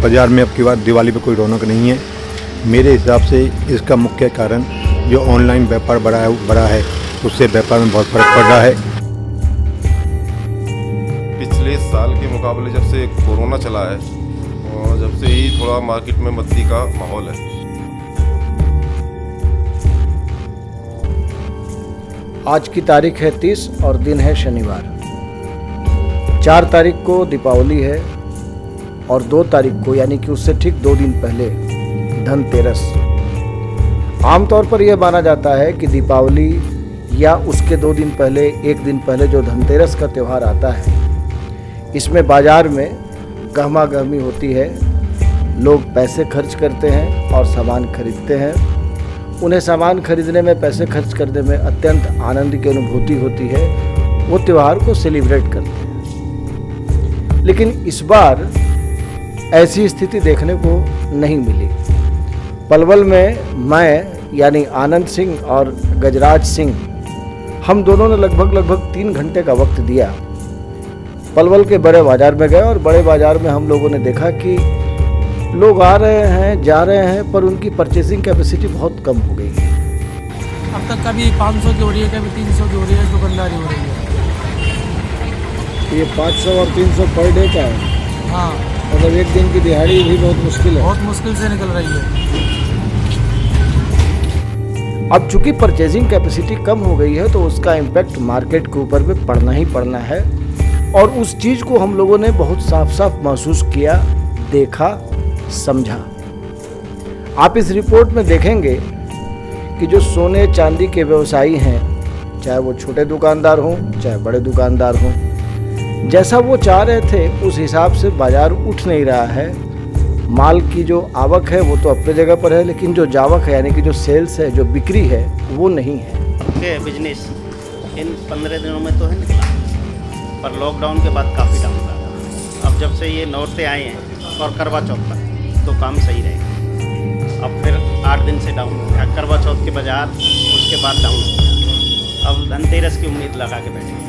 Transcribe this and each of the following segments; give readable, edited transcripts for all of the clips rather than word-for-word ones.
बाज़ार में अब की बार दिवाली पे कोई रौनक नहीं है। मेरे हिसाब से इसका मुख्य कारण जो ऑनलाइन व्यापार बढ़ा है उससे व्यापार में बहुत फर्क पड़ रहा है। पिछले साल के मुकाबले जब से कोरोना चला है और जब से ही थोड़ा मार्केट में मंदी का माहौल है। आज की तारीख है 30 और दिन है शनिवार। 4 तारीख को दीपावली है और 2 तारीख को यानी कि उससे ठीक 2 दिन पहले धनतेरस। आमतौर पर यह माना जाता है कि दीपावली या उसके 2 दिन पहले 1 दिन पहले जो धनतेरस का त्यौहार आता है, इसमें बाजार में गहमा गहमी होती है। लोग पैसे खर्च करते हैं और सामान खरीदते हैं। उन्हें सामान खरीदने में, पैसे खर्च करने में अत्यंत आनंद की अनुभूति होती है। वो त्यौहार को सेलिब्रेट करते हैं। लेकिन इस बार ऐसी स्थिति देखने को नहीं मिली। पलवल में मैं यानी आनंद सिंह और गजराज सिंह, हम दोनों ने लगभग 3 घंटे का वक्त दिया। पलवल के बड़े बाजार में गए और बड़े बाजार में हम लोगों ने देखा कि लोग आ रहे हैं, जा रहे हैं, पर उनकी परचेसिंग कैपेसिटी बहुत कम हो गई है। अब तक कभी 500 की हो रही है, कभी 300 की हो रही है, दुकानदारी हो रही है। ये 500 और 300 पर डे का है। हाँ, मतलब एक दिन की दिहाड़ी भी बहुत मुश्किल है। बहुत मुश्किल से निकल रही है। अब चूंकि परचेजिंग कैपेसिटी कम हो गई है तो उसका इम्पैक्ट मार्केट के ऊपर भी पड़ना ही पड़ना है। और उस चीज़ को हम लोगों ने बहुत साफ साफ महसूस किया, देखा, समझा। आप इस रिपोर्ट में देखेंगे कि जो सोने चांदी के व्यवसायी हैं, चाहे वो छोटे दुकानदार हों चाहे बड़े दुकानदार हों, जैसा वो चाह रहे थे उस हिसाब से बाजार उठ नहीं रहा है। माल की जो आवक है वो तो अपनी जगह पर है, लेकिन जो जावक है यानी कि जो सेल्स है, जो बिक्री है, वो नहीं है। बिजनेस इन 15 दिनों में तो है निकला, पर लॉकडाउन के बाद काफ़ी डाउन रहा। अब जब से ये नौरते आए हैं और करवा चौथ तक तो काम सही रहेगा। अब फिर 8 दिन से डाउन हो गया, करवा चौथ के बाजार उसके बाद डाउन हो गया। अब धनतेरस की उम्मीद लगा के बैठे हैं।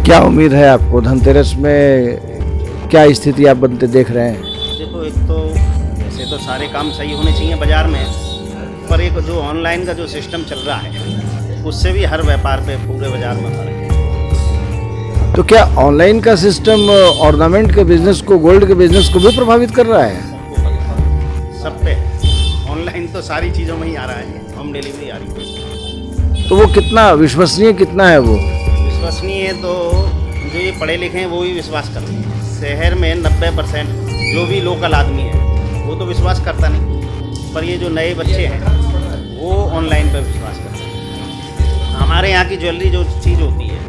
क्या उम्मीद है आपको धनतेरस में? क्या स्थिति आप बनते देख रहे हैं? देखो, एक तो वैसे तो सारे काम सही होने चाहिए बाजार में, पर एक जो ऑनलाइन का जो सिस्टम चल रहा है उससे भी हर व्यापार पे पूरे बाजार में फर्क है। तो क्या ऑनलाइन का सिस्टम ऑर्नामेंट के बिजनेस को, गोल्ड के बिजनेस को भी प्रभावित कर रहा है? सब पे ऑनलाइन तो सारी चीज़ों में ही आ रहा है, होम डिलीवरी आ रही है। तो वो कितना विश्वसनीय कितना है? वो विश्वसनीय है तो जो ये पढ़े लिखे हैं वो ही विश्वास करते हैं। शहर में 90% जो भी लोकल आदमी है वो तो विश्वास करता नहीं, पर ये जो नए बच्चे हैं वो ऑनलाइन पर विश्वास करते हैं। हमारे यहाँ की ज्वेलरी जो चीज़ होती है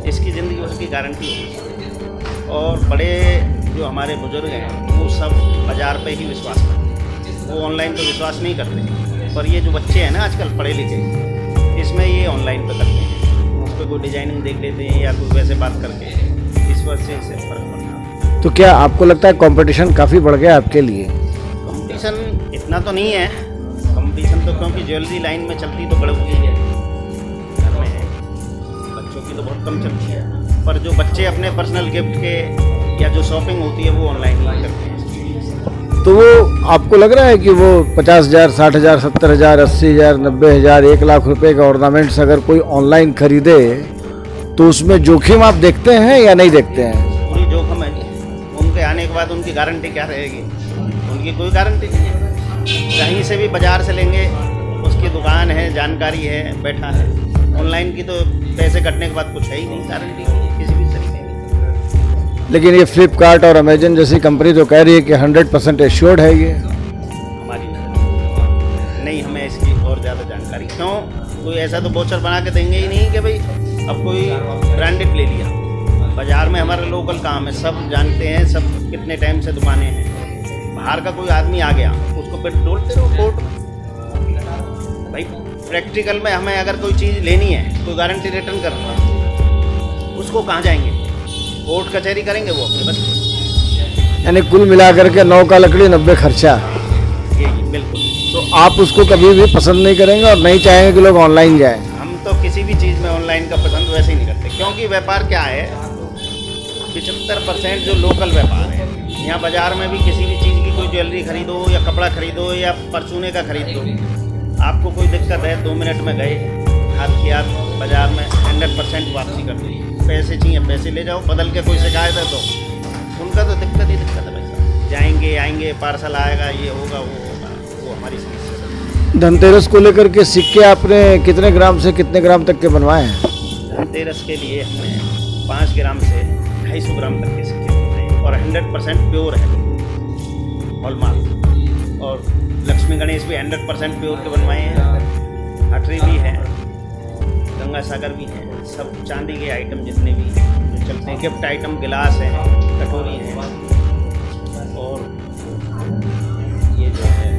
इसकी ज़िंदगी उसकी गारंटी होती है। और बड़े जो हमारे बुजुर्ग हैं वो सब बाज़ार पे ही विश्वास करते हैं, वो ऑनलाइन पर विश्वास नहीं करते। पर ये जो बच्चे हैं ना आजकल पढ़े लिखे, इसमें ये ऑनलाइन पर करते हैं। उस पर कोई डिजाइनिंग देख लेते हैं या कोई वैसे बात करके, इस वजह से इससे फ़र्क पड़ता है। तो क्या आपको लगता है कंपटीशन काफ़ी बढ़ गया आपके लिए? कंपटीशन इतना तो नहीं है। कंपटीशन तो क्योंकि ज्वेलरी लाइन में चलती तो बढ़ गई है, घर में है, बच्चों की तो बहुत कम चलती है। पर जो बच्चे अपने पर्सनल गिफ्ट के या जो शॉपिंग होती है वो ऑनलाइन ही करते हैं। तो वो आपको लग रहा है कि वो 50,000, 60,000, 70,000, 80,000, 90,000, 1 लाख रुपए का ऑर्नामेंट्स अगर कोई ऑनलाइन खरीदे तो उसमें जोखिम आप देखते हैं या नहीं देखते हैं? पूरी जोखिम है। उनके आने के बाद उनकी गारंटी क्या रहेगी? उनकी कोई गारंटी नहीं है। कहीं से भी बाजार से लेंगे, उसकी दुकान है, जानकारी है, बैठा है। ऑनलाइन की तो पैसे कटने के बाद कुछ है ही नहीं, गारंटी नहीं है किसी भी तरीके की। लेकिन ये फ्लिपकार्ट और अमेजन जैसी कंपनी तो कह रही है कि 100% एश्योर्ड है ये। हमारी नहीं, हमें इसकी और ज़्यादा जानकारी क्यों? कोई ऐसा तो वोचर बना के देंगे ही नहीं कि भाई अब कोई ब्रांडेड ले लिया। बाज़ार में हमारे लोकल काम है, सब जानते हैं, सब कितने टाइम से दुकानें हैं। बाहर का कोई आदमी आ गया उसको फिर डोलते रहो कोर्ट में। भाई प्रैक्टिकल में हमें अगर कोई चीज़ लेनी है, कोई गारंटी रिटर्न करना है, उसको कहाँ जाएंगे? कोर्ट कचहरी करेंगे वो अपने बस। यानी कुल मिलाकर के 9 का लकड़ी 90 खर्चा। यही बिल्कुल। तो आप उसको कभी भी पसंद नहीं करेंगे और नहीं चाहेंगे कि लोग ऑनलाइन जाएं? हम तो किसी भी चीज़ में ऑनलाइन का पसंद वैसे ही नहीं करते, क्योंकि व्यापार क्या है, 75% जो लोकल व्यापार है, यहाँ बाज़ार में भी किसी भी चीज़ की कोई कोई ज्वेलरी खरीदो या कपड़ा खरीदो या परचूने का खरीदो, आपको कोई दिक्कत है 2 मिनट में गए हाथ की हाथ बाज़ार में 100% वापसी कर दी। पैसे चाहिए पैसे ले जाओ, बदल के कोई शिकायत है तो उनका तो दिक्कत ही दिक्कत है भाई साहब। जाएंगे आएंगे, पार्सल आएगा, ये होगा वो होगा, वो हमारी समस्या। धनतेरस को लेकर के सिक्के आपने कितने ग्राम से कितने ग्राम तक के बनवाए हैं? धनतेरस के लिए हमने 5 ग्राम से 250 ग्राम तक के सिक्के बनते हैं और 100% प्योर है हॉलमार्क। और लक्ष्मी गणेश भी 100% प्योर के बनवाए हैं। हटरी भी है, गंगा सागर भी है, सब चांदी के आइटम जितने भी जो चलते हैं, गिफ्ट आइटम, गिलास हैं, कटोरी हैं और ये जो है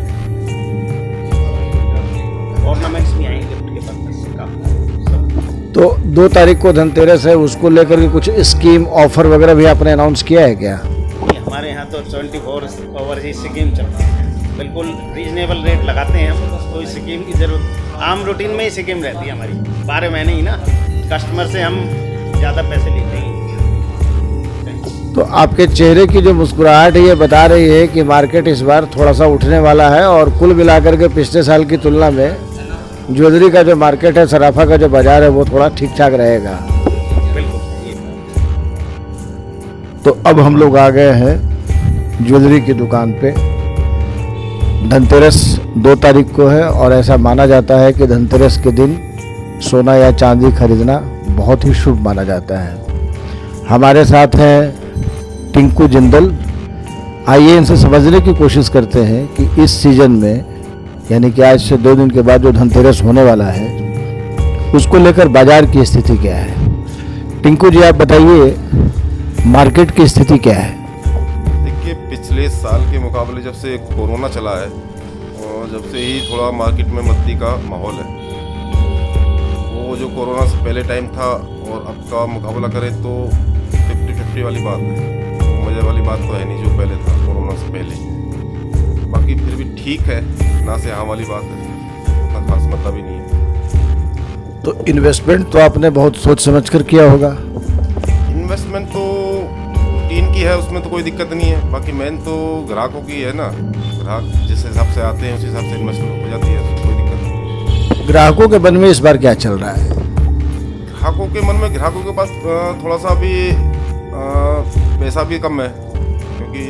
ऑर्नामेंट्स भी आएंगे गिफ्ट के पर्पज से काफ़ी। तो 2 तारीख को धनतेरस है, उसको लेकर के कुछ स्कीम ऑफर वगैरह भी आपने अनाउंस किया है क्या? नहीं, हमारे यहाँ तो 24 आवर ही स्कीम चलती है, बिल्कुल रीजनेबल रेट लगाते हैं हम, कोई स्कीम की जरूरत, आम रूटीन में ही स्कीम रहती है हमारी 12 महीने ही ना। कस्टमर से हम ज़्यादा पैसे लेते हैं। तो आपके चेहरे की जो मुस्कुराहट है ये बता रही है कि मार्केट इस बार थोड़ा सा उठने वाला है और कुल मिलाकर के पिछले साल की तुलना में ज्वेलरी का जो मार्केट है, सराफा का जो बाजार है, वो थोड़ा ठीक ठाक रहेगा। बिल्कुल। तो अब हम लोग आ गए हैं ज्वेलरी की दुकान पे। धनतेरस 2 तारीख को है और ऐसा माना जाता है कि धनतेरस के दिन सोना या चांदी खरीदना बहुत ही शुभ माना जाता है। हमारे साथ हैं टिंकू जिंदल। आइए इनसे समझने की कोशिश करते हैं कि इस सीजन में, यानी कि आज से 2 दिन के बाद जो धनतेरस होने वाला है, उसको लेकर बाजार की स्थिति क्या है। टिंकू जी, आप बताइए मार्केट की स्थिति क्या है? देखिए, पिछले साल के मुकाबले जब से कोरोना चला है और जब से ही थोड़ा मार्केट में मंदी का माहौल है। वो जो कोरोना से पहले टाइम था और अब का मुकाबला करें तो 50-50 वाली बात है। मज़े वाली बात तो है नहीं जो पहले था कोरोना से पहले। बाकी फिर भी ठीक है, ना से हाँ वाली बात है, इतना खास मतलब ही नहीं है। तो इन्वेस्टमेंट तो आपने बहुत सोच समझ कर किया होगा। इन्वेस्टमेंट तो रूटीन की है, उसमें तो कोई दिक्कत नहीं है। बाकी मेन तो ग्राहकों की है ना, ग्राहक जिस हिसाब से आते हैं उस हिसाब से इन्वेस्टमेंट हो जाती है, उसमें कोई दिक्कत नहीं। ग्राहकों के मन में इस बार क्या चल रहा है? ग्राहकों के मन में, ग्राहकों के पास थोड़ा सा भी पैसा भी कम है, क्योंकि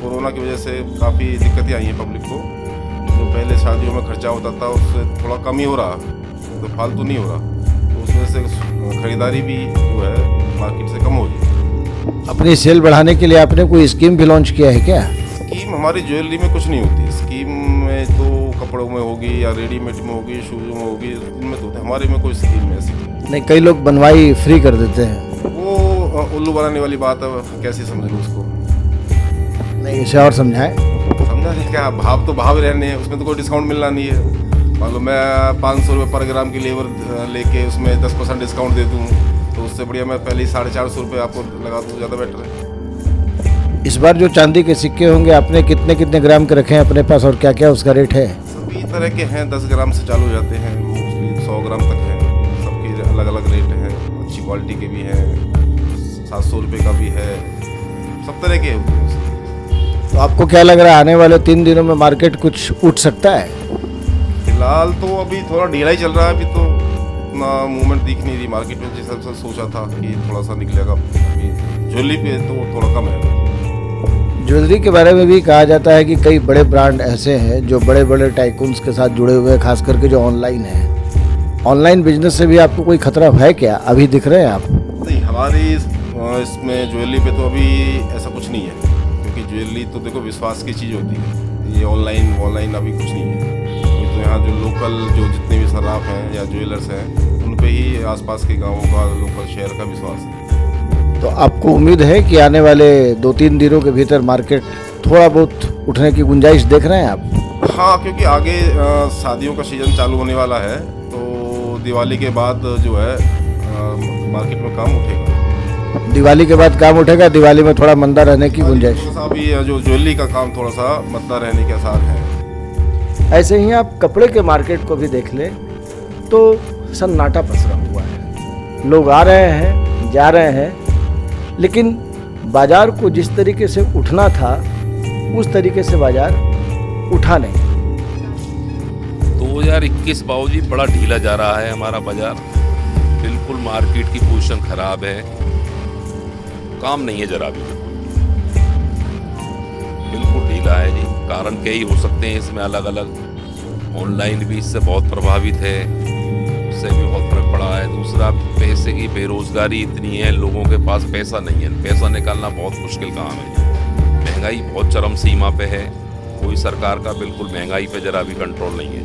कोरोना की वजह से काफ़ी दिक्कतें आई हैं पब्लिक को। जो पहले शादियों में खर्चा होता था उससे थोड़ा कम ही हो रहा, तो फालतू नहीं हो रहा, तो उस वजह से ख़रीदारी भी जो है मार्केट से कम हो रही। अपनी सेल बढ़ाने के लिए आपने कोई स्कीम भी लॉन्च किया है क्या? स्कीम हमारी ज्वेलरी में कुछ नहीं होती। स्कीम में तो कपड़ों में होगी या रेडीमेड में होगी, शूज़ में होगी, इनमें तो हमारे में कोई स्कीम ऐसी नहीं, कई लोग बनवाई फ्री कर देते हैं। वो उल्लू बनाने वाली बात है, कैसे समझ लो उसको। नहीं, इसे और समझाएं। समझा क्या, भाव तो भाव रहने हैं, उसमें तो कोई डिस्काउंट मिलना नहीं है। मान लो मैं 500 रुपये पर ग्राम की लेबर लेके उसमें 10% डिस्काउंट दे दूँ, तो उससे बढ़िया मैं पहले ही 450 रुपये आपको लगा दूँ, ज़्यादा बेटर है। इस बार जो चांदी के सिक्के होंगे आपने कितने कितने ग्राम के रखे हैं अपने पास और क्या क्या उसका रेट है? सभी तरह के हैं, 10 ग्राम से चालू हो जाते हैं, मोस्टली 100 ग्राम तक हैं। सबकी अलग अलग रेट हैं, अच्छी क्वालिटी के भी हैं, 700 रुपये का भी है, सब तरह के होते हैं। तो आपको क्या लग रहा है आने वाले 3 दिनों में मार्केट कुछ उठ सकता है? फिलहाल तो अभी थोड़ा ढीला ही चल रहा है। अभी तो इतना मूवमेंट दिख नहीं रही मार्केट में, जिस हिसाब से सोचा था कि थोड़ा सा निकलेगा। अभी ज्वेलरी पे तो थोड़ा कम है। ज्वेलरी के बारे में भी कहा जाता है कि कई बड़े ब्रांड ऐसे हैं जो बड़े बड़े टाइकून्स के साथ जुड़े हुए हैं, खास करके जो ऑनलाइन है। ऑनलाइन बिजनेस से भी आपको कोई खतरा है क्या? अभी दिख रहे हैं आप? नहीं, हमारी इसमें ज्वेलरी पे तो अभी ऐसा कुछ नहीं है, क्योंकि ज्वेलरी तो देखो विश्वास की चीज़ होती है। ये ऑनलाइन अभी कुछ नहीं है। अभी तो यहाँ जो लोकल जो जितने भी सर्राफ हैं या ज्वेलर्स हैं, उन पे ही आसपास के गाँवों का, लोकल शहर का विश्वास है। तो आपको उम्मीद है कि आने वाले 2-3 दिनों के भीतर मार्केट थोड़ा बहुत उठने की गुंजाइश देख रहे हैं आप? हाँ, क्योंकि आगे शादियों का सीज़न चालू होने वाला है, तो दिवाली के बाद जो है मार्केट में काम उठेगा। दिवाली के बाद काम उठेगा, दिवाली में थोड़ा मंदा रहने की गुंजाइश? थोड़ा सा अभी जो ज्वेलरी का काम थोड़ा सा मंदा रहने के आसार है। ऐसे ही आप कपड़े के मार्केट को भी देख लें तो सन्नाटा पसरा हुआ है। लोग आ रहे हैं, जा रहे हैं, लेकिन बाजार को जिस तरीके से उठना था उस तरीके से बाजार उठा नहीं। 2021 बाबूजी बड़ा ढीला जा रहा है हमारा बाजार, बिल्कुल मार्केट की पोजीशन खराब है, काम नहीं है जरा भी, बिल्कुल ढीला है जी। कारण कई हो सकते हैं इसमें अलग अलग, ऑनलाइन भी इससे बहुत प्रभावित है, उससे भी बहुत फर्क पड़ा है। दूसरा, पैसे की बेरोजगारी इतनी है, लोगों के पास पैसा नहीं है, पैसा निकालना बहुत मुश्किल काम है। महंगाई बहुत चरम सीमा पे है, कोई सरकार का बिल्कुल महंगाई पे जरा भी कंट्रोल नहीं है।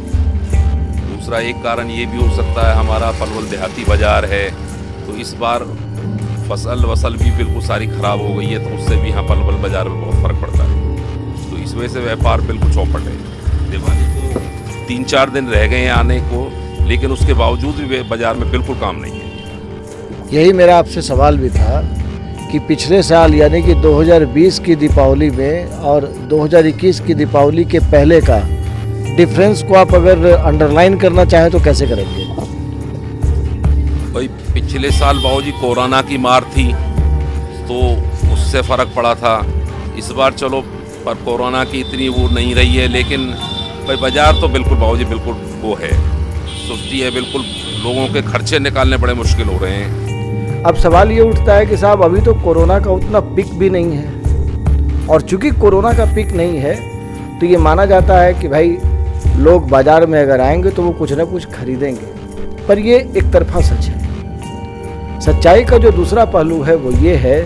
दूसरा एक कारण ये भी हो सकता है, हमारा पलवल देहाती बाजार है, तो इस बार फसल भी बिल्कुल सारी खराब हो गई है, तो उससे भी यहाँ पलवल बाजार में बहुत फर्क पड़ता है। तो इस वजह से व्यापार बिल्कुल चौपट है। दिवाली को 3-4 दिन रह गए हैं आने को, लेकिन उसके बावजूद भी बाजार में बिल्कुल काम नहीं है। यही मेरा आपसे सवाल भी था कि पिछले साल यानी कि 2020 की दीपावली में और 2021 की दीपावली के पहले का डिफरेंस को आप अगर अंडरलाइन करना चाहें तो कैसे करेंगे? भाई पिछले साल बाबूजी कोरोना की मार थी, तो उससे फ़र्क पड़ा था। इस बार चलो पर कोरोना की इतनी वो नहीं रही है, लेकिन भाई बाजार तो बिल्कुल बाबूजी बिल्कुल वो है, सुस्ती है, बिल्कुल लोगों के खर्चे निकालने बड़े मुश्किल हो रहे हैं। अब सवाल ये उठता है कि साहब अभी तो कोरोना का उतना पिक भी नहीं है, और चूंकि कोरोना का पिक नहीं है तो ये माना जाता है कि भाई लोग बाजार में अगर आएंगे तो वो कुछ ना कुछ खरीदेंगे, पर ये एक तरफा सच है। सच्चाई का जो दूसरा पहलू है वो ये है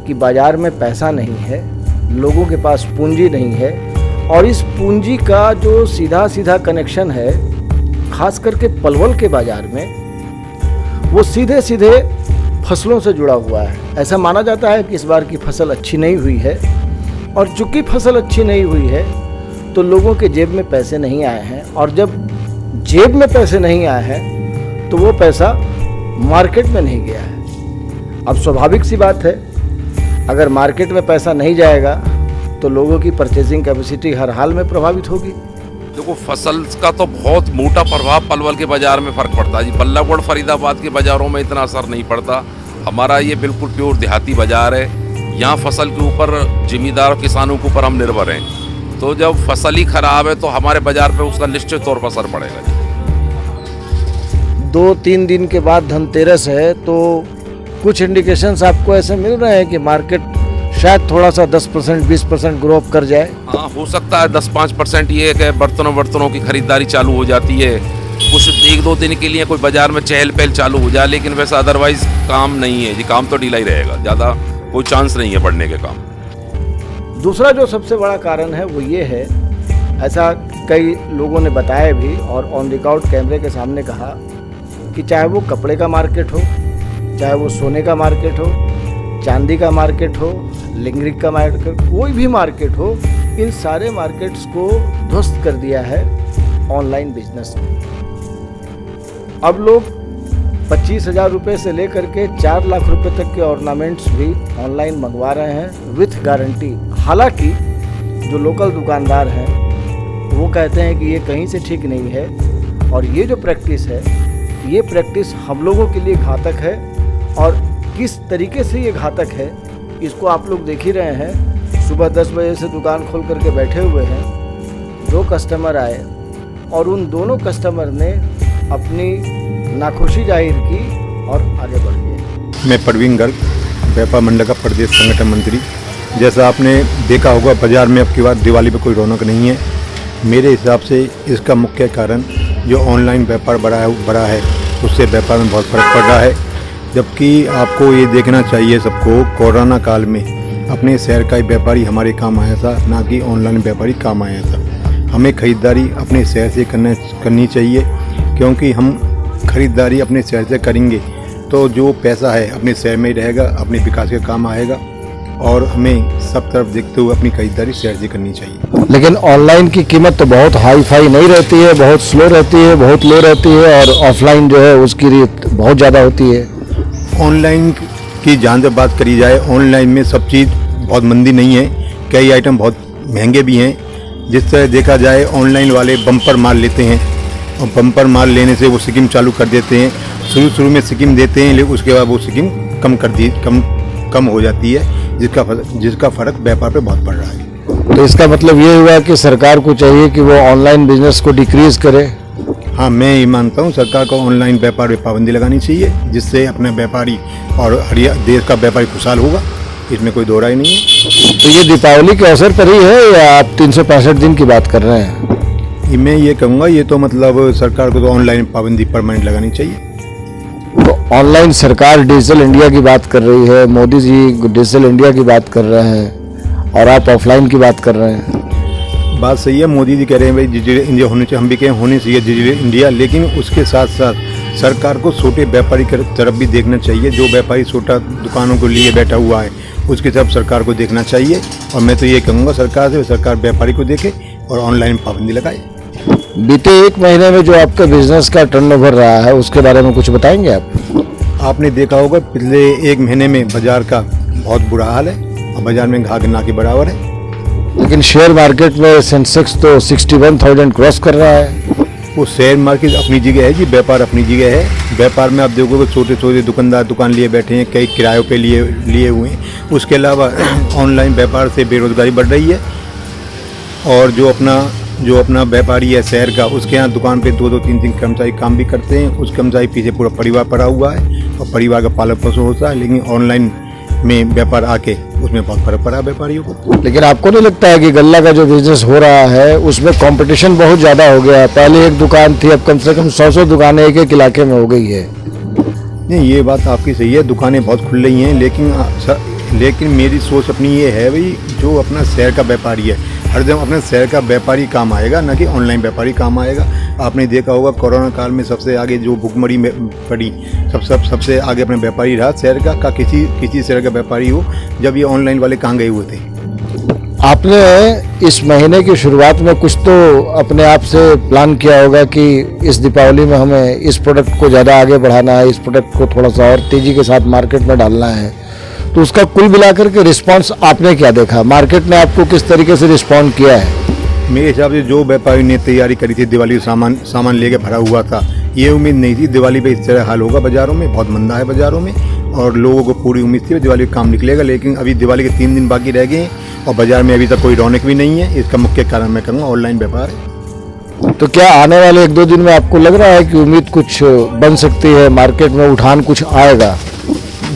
कि बाजार में पैसा नहीं है, लोगों के पास पूंजी नहीं है, और इस पूंजी का जो सीधा सीधा कनेक्शन है खास करके पलवल के बाजार में, वो सीधे सीधे फसलों से जुड़ा हुआ है। ऐसा माना जाता है कि इस बार की फसल अच्छी नहीं हुई है, और चूंकि फसल अच्छी नहीं हुई है तो लोगों के जेब में पैसे नहीं आए हैं, और जब जेब में पैसे नहीं आए हैं तो वो पैसा मार्केट में नहीं गया है। अब स्वाभाविक सी बात है, अगर मार्केट में पैसा नहीं जाएगा तो लोगों की परचेजिंग कैपेसिटी हर हाल में प्रभावित होगी। देखो फसल का तो बहुत मोटा प्रभाव पलवल के बाजार में फ़र्क पड़ता है जी। बल्लभगढ़ फरीदाबाद के बाज़ारों में इतना असर नहीं पड़ता, हमारा ये बिल्कुल प्योर देहाती बाज़ार है। यहाँ फसल के ऊपर जिम्मेदार किसानों के ऊपर हम निर्भर हैं, तो जब फसल ही ख़राब है तो हमारे बाज़ार पे उसका निश्चित तौर पर असर पड़ेगा जी। 2-3 दिन के बाद धनतेरस है, तो कुछ इंडिकेशंस आपको ऐसे मिल रहे हैं कि मार्केट शायद थोड़ा सा 10% 20% ग्रो अप कर जाए? हाँ, हो सकता है 10-5% ये है कि बर्तनों की खरीदारी चालू हो जाती है, कुछ 1-2 दिन के लिए कोई बाजार में चहल पहल चालू हो जाए, लेकिन वैसा अदरवाइज काम नहीं है जी। काम तो ढीला ही रहेगा, ज़्यादा कोई चांस नहीं है बढ़ने के काम। दूसरा जो सबसे बड़ा कारण है वो ये है, ऐसा कई लोगों ने बताया भी और ऑन रिकॉर्ड कैमरे के सामने कहा कि चाहे वो कपड़े का मार्केट हो, चाहे वो सोने का मार्केट हो, चांदी का मार्केट हो, लिंगरिक का मार्केट, कोई भी मार्केट हो, इन सारे मार्केट्स को ध्वस्त कर दिया है ऑनलाइन बिजनेस ने। अब लोग 25,000 रुपये से लेकर के 4 लाख रुपए तक के ऑर्नामेंट्स भी ऑनलाइन मंगवा रहे हैं विथ गारंटी। हालांकि जो लोकल दुकानदार हैं वो कहते हैं कि ये कहीं से ठीक नहीं है, और ये जो प्रैक्टिस है ये प्रैक्टिस हम लोगों के लिए घातक है, और किस तरीके से ये घातक है इसको आप लोग देख ही रहे हैं। सुबह 10 बजे से दुकान खोल करके बैठे हुए हैं, 2 कस्टमर आए और उन दोनों कस्टमर ने अपनी नाखुशी जाहिर की और आगे बढ़ गए। मैं प्रवीण गर्ग, व्यापार मंडल का प्रदेश संगठन मंत्री। जैसा आपने देखा होगा, बाजार में अब की बार दिवाली पे कोई रौनक नहीं है। मेरे हिसाब से इसका मुख्य कारण जो ऑनलाइन व्यापार बढ़ा है उससे व्यापार में बहुत फ़र्क पड़ रहा है। जबकि आपको ये देखना चाहिए सबको, कोरोना काल में अपने शहर का ही व्यापारी हमारे काम आया था, ना कि ऑनलाइन व्यापारी काम आया था। हमें खरीदारी अपने शहर से करनी चाहिए, क्योंकि हम खरीदारी अपने शहर से करेंगे तो जो पैसा है अपने शहर में ही रहेगा, अपने विकास के काम आएगा, और हमें सब तरफ देखते हुए अपनी खरीदारी शहर से करनी चाहिए। लेकिन ऑनलाइन की कीमत तो बहुत हाई फाई नहीं रहती है, बहुत स्लो रहती है, बहुत लो रहती है, और ऑफलाइन जो है उसकी रेट बहुत ज़्यादा होती है। ऑनलाइन की जहाँ से बात करी जाए, ऑनलाइन में सब चीज़ बहुत मंदी नहीं है, कई आइटम बहुत महंगे भी हैं। जिस तरह देखा जाए, ऑनलाइन वाले बम्पर माल लेते हैं, और बम्पर माल लेने से वो स्कीम चालू कर देते हैं। शुरू में स्कीम देते हैं, लेकिन उसके बाद वो स्कीम कम हो जाती है, जिसका फ़र्क व्यापार पे बहुत पड़ रहा है। तो इसका मतलब ये हुआ कि सरकार को चाहिए कि वो ऑनलाइन बिजनेस को डिक्रीज करे। हाँ, मैं ये मानता हूँ सरकार को ऑनलाइन व्यापार पे पाबंदी लगानी चाहिए, जिससे अपने व्यापारी और देश का व्यापारी खुशहाल होगा, इसमें कोई दो राय नहीं है। तो ये दीपावली के अवसर पर ही है या आप 365 दिन की बात कर रहे हैं? मैं ये कहूँगा ये तो मतलब सरकार को तो ऑनलाइन पाबंदी परमानेंट लगानी चाहिए। तो ऑनलाइन सरकार डिजिटल इंडिया की बात कर रही है, मोदी जी डिजिटल इंडिया की बात कर रहे हैं और आप ऑफलाइन की बात कर रहे हैं। बात सही है, मोदी जी कह रहे हैं भाई डिजिटल इंडिया होनी चाहिए, हम भी कहें होनी चाहिए डिजिटल इंडिया, लेकिन उसके साथ साथ सरकार को छोटे व्यापारी की तरफ भी देखना चाहिए। जो व्यापारी छोटा दुकानों को लिए बैठा हुआ है उसकी तरफ सरकार को देखना चाहिए। और मैं तो ये कहूँगा सरकार से सरकार व्यापारी को देखे और ऑनलाइन पाबंदी लगाए। बीते एक महीने में जो आपका बिजनेस का टर्नओवर रहा है उसके बारे में कुछ बताएंगे आप? आपने देखा होगा पिछले एक महीने में बाजार का बहुत बुरा हाल है और बाजार में घाघ ना के बराबर है। लेकिन शेयर मार्केट में सेंसेक्स तो 61,000 क्रॉस कर रहा है। वो शेयर मार्केट अपनी जगह है जी, व्यापार अपनी जगह है। व्यापार में आप देखोगे छोटे छोटे दुकानदार दुकान लिए बैठे हैं, कई किरायों पे लिए हुए हैं। उसके अलावा ऑनलाइन व्यापार से बेरोजगारी बढ़ रही है और जो अपना व्यापारी है शहर का, उसके यहाँ दुकान पे 2-2, 3-3 कर्मचारी काम भी करते हैं। उस कर्मचारी पीछे पूरा परिवार पड़ा हुआ है और परिवार का पालन पोषण होता है। लेकिन ऑनलाइन में व्यापार आके उसमें बहुत फर्क पड़ा व्यापारियों को। लेकिन आपको नहीं लगता है कि गल्ला का जो बिजनेस हो रहा है उसमें कंपटीशन बहुत ज़्यादा हो गया है? पहले एक दुकान थी, अब कम से कम 100 दुकानें एक एक इलाके में हो गई है। नहीं, ये बात आपकी सही है, दुकानें बहुत खुल रही हैं, लेकिन मेरी सोच अपनी ये है भाई, जो अपना शहर का व्यापारी है हरदम अपने शहर का व्यापारी काम आएगा, ना कि ऑनलाइन व्यापारी काम आएगा। आपने देखा होगा कोरोना काल में सबसे आगे जो भुखमरी में पड़ी सबसे आगे अपने व्यापारी रहा शहर का किसी शहर का व्यापारी हो, जब ये ऑनलाइन वाले कहाँ गए हुए थे। आपने इस महीने की शुरुआत में कुछ तो अपने आप से प्लान किया होगा कि इस दीपावली में हमें इस प्रोडक्ट को ज़्यादा आगे बढ़ाना है, इस प्रोडक्ट को थोड़ा सा और तेज़ी के साथ मार्केट में डालना है। तो उसका कुल मिलाकर के रिस्पांस आपने क्या देखा? मार्केट ने आपको किस तरीके से रिस्पॉन्ड किया है? मेरे हिसाब से जो व्यापारी ने तैयारी करी थी, दिवाली सामान लेके भरा हुआ था, ये उम्मीद नहीं थी दिवाली पे इस तरह हाल होगा बाज़ारों में। बहुत मंदा है बाज़ारों में और लोगों को पूरी उम्मीद थी दिवाली का काम निकलेगा, लेकिन अभी दिवाली के 3 दिन बाकी रह गए हैं और बाज़ार में अभी तक कोई रौनक भी नहीं है। इसका मुख्य कारण मैं कहूँगा ऑनलाइन व्यापार है। तो क्या आने वाले 1-2 दिन में आपको लग रहा है कि उम्मीद कुछ बन सकती है, मार्केट में उठान कुछ आएगा?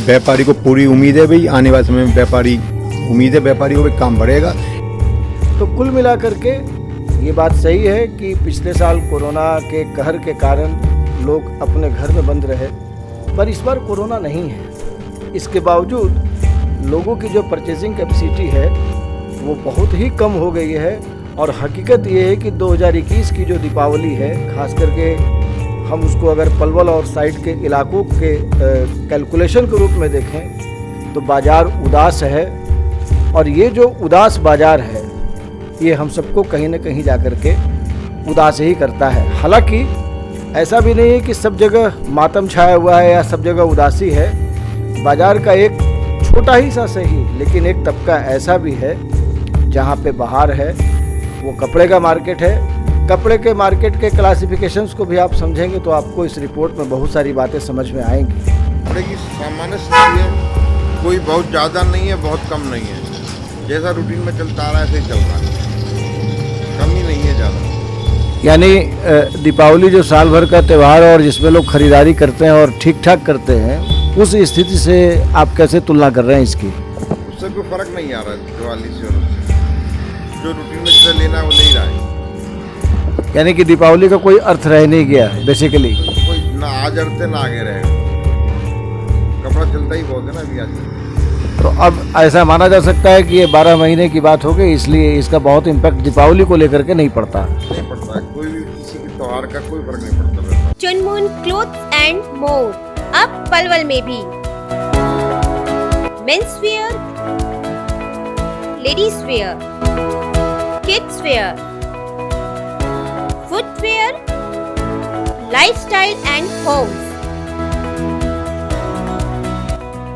व्यापारी को पूरी उम्मीद है भाई, आने वाले समय में व्यापारी को भी काम बढ़ेगा। तो कुल मिलाकर के ये बात सही है कि पिछले साल कोरोना के कहर के कारण लोग अपने घर में बंद रहे, पर इस बार कोरोना नहीं है। इसके बावजूद लोगों की जो परचेजिंग कैपेसिटी है वो बहुत ही कम हो गई है। और हकीकत ये है कि 2021 की जो दीपावली है, खास करके हम उसको अगर पलवल और साइड के इलाकों के कैलकुलेशन के रूप में देखें तो बाज़ार उदास है। और ये जो उदास बाज़ार है ये हम सबको कहीं ना कहीं जाकर के उदास ही करता है। हालांकि ऐसा भी नहीं है कि सब जगह मातम छाया हुआ है या सब जगह उदासी है। बाज़ार का एक छोटा ही सा सही लेकिन एक तबका ऐसा भी है जहाँ पे बाहर है, वो कपड़े का मार्केट है। कपड़े के मार्केट के क्लासिफिकेशंस को भी आप समझेंगे तो आपको इस रिपोर्ट में बहुत सारी बातें समझ में आएंगी। कपड़े की सामान्य स्थिति है, कोई बहुत ज़्यादा नहीं है, बहुत कम नहीं है। जैसा रूटीन में चलता आ रहा है ऐसे ही चल रहा है, कम ही नहीं है ज़्यादा। यानी दीपावली जो साल भर का त्यौहार और जिसमें लोग खरीदारी करते हैं और ठीक ठाक करते हैं, उस स्थिति से आप कैसे तुलना कर रहे हैं इसकी? उससे कोई फ़र्क नहीं आ रहा है दिवाली से, और उससे जो रूटीन में जिसे लेना है वो ले ही रहा है। यानी कि दीपावली का कोई अर्थ रह नहीं गया बेसिकली। कोई ना आज अड़ते ना आगे रहेगा, कपड़ा चलता ही बहुत है ना अभी आज। तो अब ऐसा माना जा सकता है कि ये 12 महीने की बात हो गई, इसलिए इसका बहुत इम्पैक्ट दीपावली को लेकर के नहीं पड़ता। नहीं पड़ता है, कोई भी किसी के त्योहार का कोई फर्क नहीं पड़ता। चुनमुन क्लोथ्स एंड मोर अब पलवल में भी men's wear, ladies wear, kids wear, footwear, lifestyle and homes.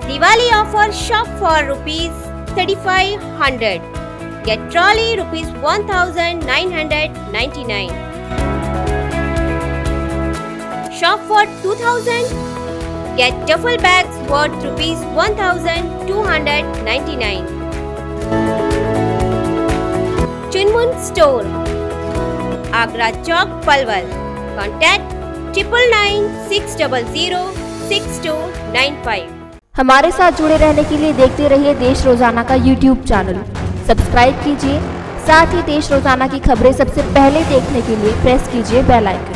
Diwali offer shop for ₹3,500. Get trolley ₹1,999. Shop for 2,000. Get duffel bags worth ₹1,299. Moon Store, Agra Chowk, Palwal. Contact 9996006295. हमारे साथ जुड़े रहने के लिए देखते रहिए देश रोजाना का यूट्यूब चैनल। सब्सक्राइब कीजिए, साथ ही देश रोजाना की खबरें सबसे पहले देखने के लिए प्रेस कीजिए बेल आइकन।